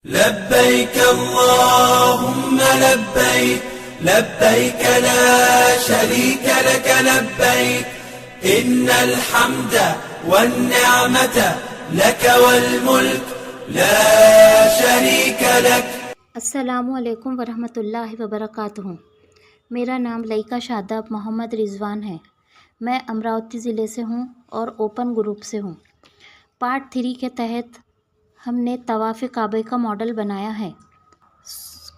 لبيك اللهم لبيك لبيك لا شريك لك لبيك إن الحمد والنعمة لك والملك لا شريك لك۔ السلام علیکم ورحمۃ اللہ وبرکاتہ۔ میرا نام لائکا شاداب محمد رضوان ہے۔ میں امراوتی ضلع سے ہوں اور اوپن گروپ سے ہوں۔ پارٹ 3 کے تحت ہم نے طواف کعبہ کا ماڈل بنایا ہے۔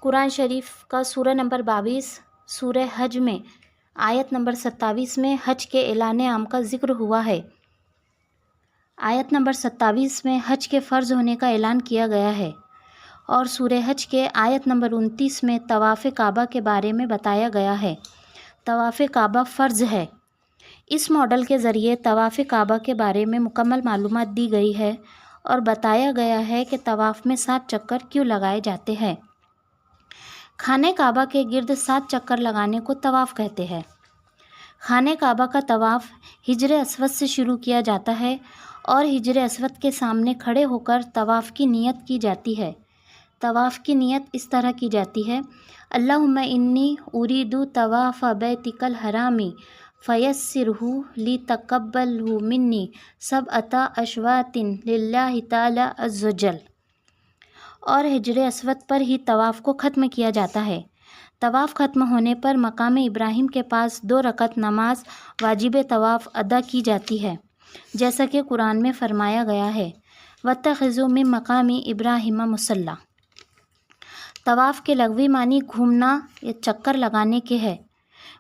قرآن شریف کا سورہ نمبر 22 سورہ حج میں آیت نمبر 27 میں حج کے اعلان عام کا ذکر ہوا ہے۔ آیت نمبر 27 میں حج کے فرض ہونے کا اعلان کیا گیا ہے، اور سورہ حج کے آیت نمبر 29 میں طواف کعبہ کے بارے میں بتایا گیا ہے۔ طواف کعبہ فرض ہے۔ اس ماڈل کے ذریعے طواف کعبہ کے بارے میں مکمل معلومات دی گئی ہے اور بتایا گیا ہے کہ طواف میں 7 چکر کیوں لگائے جاتے ہیں۔ خانہ کعبہ کے گرد 7 چکر لگانے کو طواف کہتے ہیں۔ خانہ کعبہ کا طواف حجر اسود سے شروع کیا جاتا ہے اور حجر اسود کے سامنے کھڑے ہو کر طواف کی نیت کی جاتی ہے۔ طواف کی نیت اس طرح کی جاتی ہے: اللہم انی ارید طواف بیتک الحرام فیسرہ لی تقبلہ منی سبعۃ اشواط للہ تعالی عز وجل۔ اور حجر اسود پر ہی طواف کو ختم کیا جاتا ہے۔ طواف ختم ہونے پر مقام ابراہیم کے پاس 2 رکعت نماز واجب طواف ادا کی جاتی ہے، جیسا کہ قرآن میں فرمایا گیا ہے: وَاتَّخِذُوا مِن مَّقَامِ إِبْرَاهِيمَ مُصَلًّى۔ طواف کے لغوی معنی گھومنا یا چکر لگانے کے ہے۔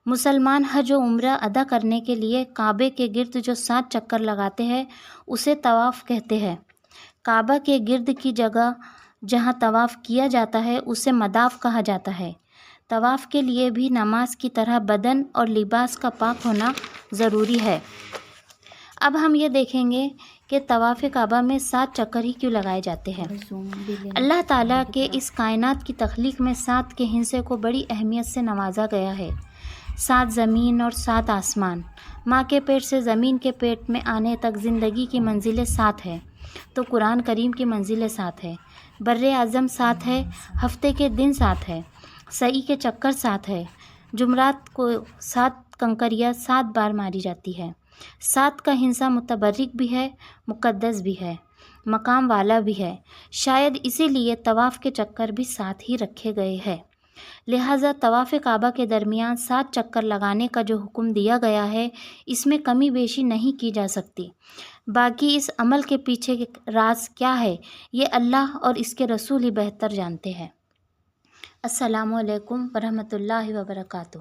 مسلمان حج و عمرہ ادا کرنے کے لیے کعبے کے گرد جو 7 چکر لگاتے ہیں اسے طواف کہتے ہیں۔ کعبہ کے گرد کی جگہ جہاں طواف کیا جاتا ہے اسے مداف کہا جاتا ہے۔ طواف کے لیے بھی نماز کی طرح بدن اور لباس کا پاک ہونا ضروری ہے۔ اب ہم یہ دیکھیں گے کہ طواف کعبہ میں 7 چکر ہی کیوں لگائے جاتے ہیں۔ اللہ تعالیٰ کے اس کائنات کی تخلیق میں 7 کے ہندسے کو بڑی اہمیت سے نوازا گیا ہے۔ 7 زمین اور 7 آسمان۔ ماں کے پیٹ سے زمین کے پیٹ میں آنے تک زندگی کی منزلیں 7 ہے، تو قرآن کریم کی منزلیں 7 ہے۔ بر اعظم 7 ہے، ہفتے کے دن 7 ہے، سعی کے چکر 7 ہے، جمعرات کو 7 کنکریاں 7 بار ماری جاتی ہے۔ 7 کا ہندسہ متبرک بھی ہے، مقدس بھی ہے، مقام والا بھی ہے۔ شاید اسی لیے طواف کے چکر بھی 7 ہی رکھے گئے ہیں۔ لہٰذا طواف کعبہ کے درمیان 7 چکر لگانے کا جو حکم دیا گیا ہے اس میں کمی بیشی نہیں کی جا سکتی۔ باقی اس عمل کے پیچھے راز کیا ہے یہ اللہ اور اس کے رسول ہی بہتر جانتے ہیں۔ السلام علیکم ورحمۃ اللہ وبرکاتہ۔